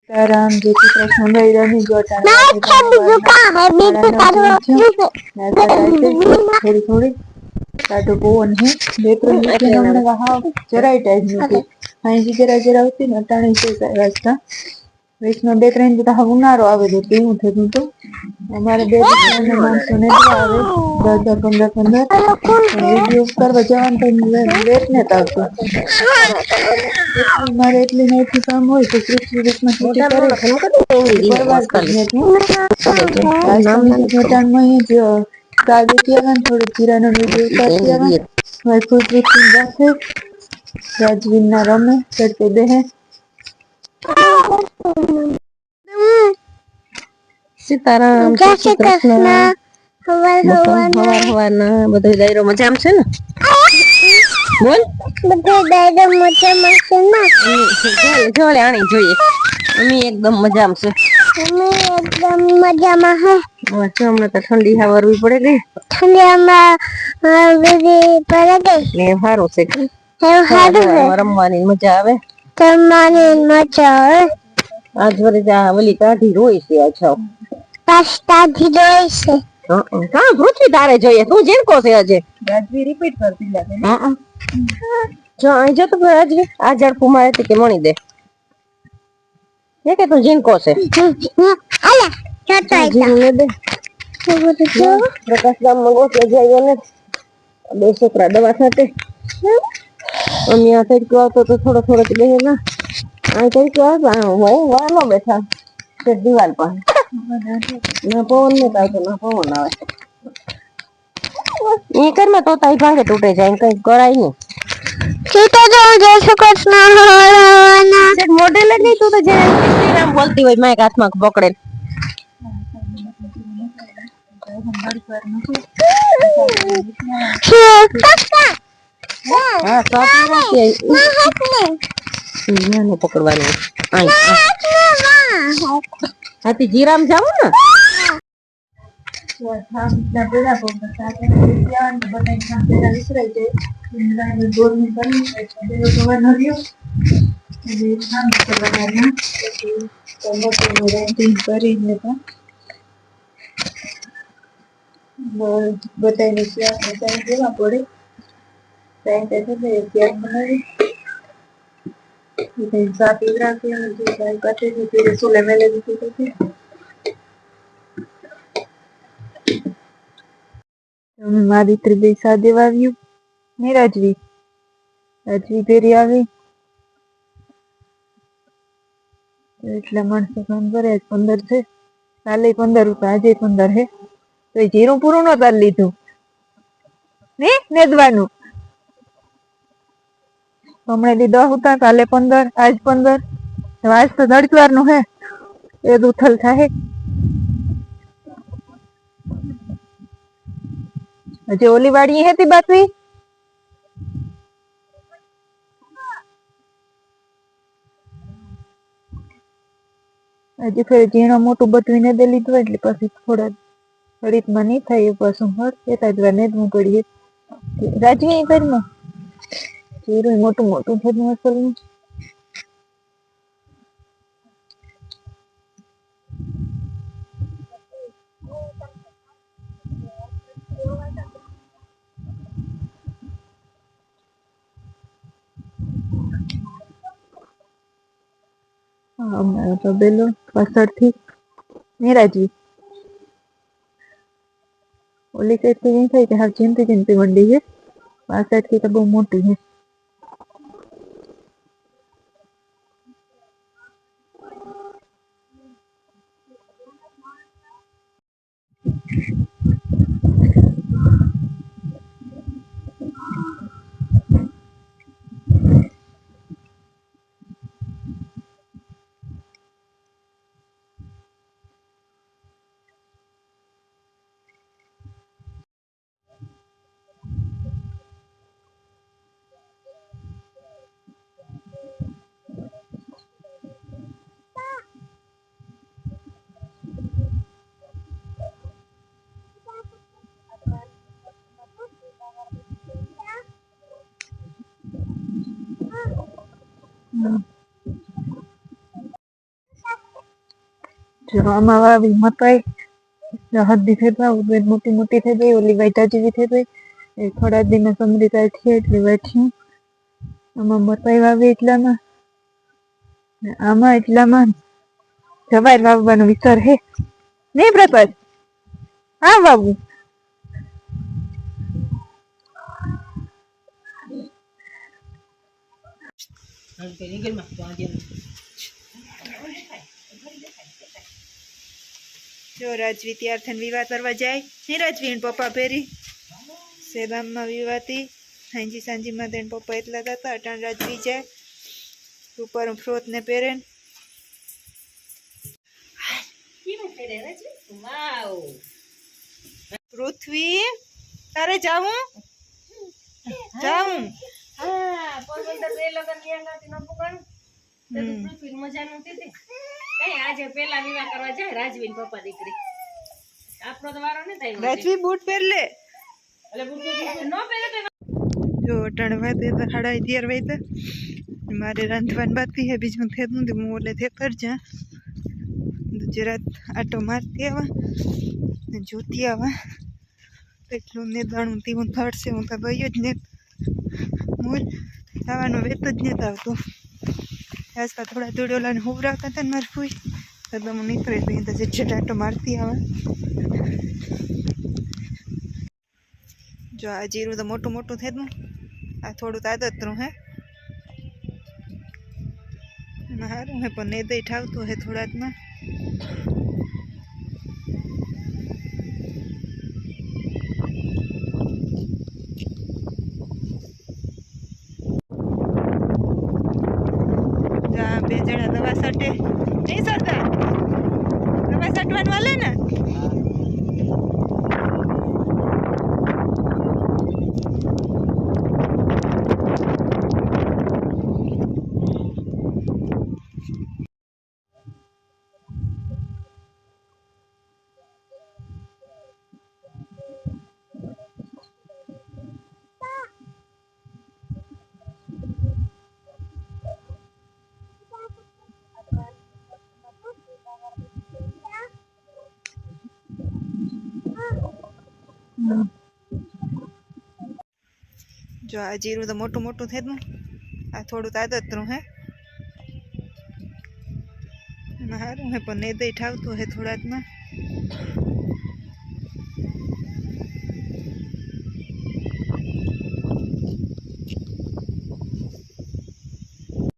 राम जय श्री कृष्ण भाई रमी गोटा थोड़ी थोड़ी काटो बोन है देखो नीचे हमने वहां जराई टाइप में हां जी जरा जरा होती ना टाणी से रास्ता वैष्णो બે ત્રણ તો હા ઉનાળો આવે તો કેવું થતું તો અમારે બે ત્રણ માણસો ને આવે 10 15 વિડીયો કરવા જવાનું તો લેટ ને આવતું મારે એટલી નઈથી કામ હોય તો પૃથ્વી રીતમાં છૂટી કરે નામ ઘટાણમાં જ કાલે કેવા થોડું જીરાનો વિડીયો ઉતારતી આવે પૃથ્વી રાખે રાજવીર ના રમે ચડતે બેહે સીતારામ જય શ્રી કૃષ્ણ હવારના બધા ડાયરો મજામાં છે ને બોલ બધા ડાયરો મજામાં છે ને જોડે આણી જોઈએ અમે એકદમ મજામાં છે અમે એકદમ મજામાં હે હમણાં તો ઠંડી હવા વરવી પડે ગઈ ઠંડી હમણાં વરવી પડે ગઈ એ સારું છે રમવાની મજા આવે રમવાની મજા આવે આજ વળી જા ઓલી કાઢી રોય છે અચ્છા પાસ્તા ધીરોય છે કા પૃથ્વી તારે જોઈએ તું જીનકો છે અજે રાજવી રિપીટ કરતી લાગે જો અહીં જો તો રાજવી આ જડ કુમાર હતી કે મણી દે ये કે તું જીનકો છે આલા ચાટા જીને દે પ્રકાશ ગામ માં ગોત લઈ આવ્યો ને બે છોકરા દવા સાથે અમે આ સાઈડ કો આવતો તો થોડો થોડો બેહે ના આ સાઈડ કો હોય વાનો બેઠા તે દિવાલ પર ના પવન ને આવતો ના પવન આવે એ કરમાં તો તાઈ ભાંગે તૂટે જાય કઈ કરાય નહીં સીતા જો જય શ્રી કૃષ્ણ હવાના સેટ મોડેલ જ નહીં તું તો જે શ્રીરામ બોલતી હોય માઈક હાથમાં પકડે હા સાપી પકડવાનું હાથી જીરામ જાવ ને બધાને દેવા પડે સાપી રાખી સુલે મેલે મારી ત્રિબેસા દેવા આવ્યું ને રાજવી ફેરી આવી એટલા માણસો કામ કરે 15 છે કાલે 15 રૂપિયા આજે 15 હે તો જીરું પૂરું ન તાર લીધું ને નેદવાનું હમણાં દી 10 હતા કાલે 15 આજ 15 આજ તો દડકવાર નું હે એ ઉથલ થાય હજી ઓલી વાડી હતી બાતવી હજી ફેર ઝીણો મોટું બતવીને દે લીધું એટલે પછી થોડા ઘડીકમાં નહીં થાય એ પાછું હર એકાદ વાર નેદવું પડીએ રાજવી ઘરમાં જીરું મોટું મોટું થતું અસલ તબેલો પાછળથી ને રાજવી ઓલી સાઈડ થી એમ થાય કે હા ચીમતી ચીમતી મંડી છે આ સાઈડ થી તો બહુ મોટી છે જો આમાં વાવી મકાઈ હળદી થેપા મોટી મોટી થઈ ગઈ, ઓલી વાઈટા જેવી થઈ ગઈ. એ થોડા દિન સમૃદ્ધ થઈ એટલે વેઠ્યું. આમાં મકાઈ વાવી એટલામાં, ને આમાં એટલામાં જવાય વાવવાનો વિચાર હે નહીં પ્રકાશ? હા વાવું. જો રાજવી ત્યાર થઈને વિવાહ કરવા જાય નહીં રાજવી પપ્પા પહેરી સેબામમાં વિવાતી હાંજી સાંજીમાં તેને પપ્પા એટલા હતા અટાણ રાજવી જાય ઉપર ફ્રોત ને પહેરે. પૃથ્વી તારે જાવું જાવું રાજવી બૂટ પહેર લે. જો અટાણ વાતે તો 11:30 વાગે મારે રાંધવાની બાકી હે, બીજું થતું નથી. હું ઓલે થે કરજા ગુજરાત આટો મારતી આવા ને જોતી આવા કેટલું ને દાણું તીવું થડશે. હું તો ગયો જ ને મૂળ આવવાનો વેત જ નથી આવતો. આજકાલ થોડા દોડોલાને હુવરાવતા હતા ને મારે ફૂઈ તો હું નીકળે તો જે આટો મારતી આવા. જો આ જીરું તો મોટું મોટું થતું, આ થોડું તાદતરું હે સારું હે પણ ને દઈ ઠાવતું હે થોડાકમાં. બે જણા દવા સાટે નહીં સરતા, દવા સાટવાનું વાલે ને. જો આ જીરું તો મોટું મોટું થતું, આ થોડું તાદતરું હે સારું હે પણ ને દઈ ઠાવતું હે થોડાકમાં.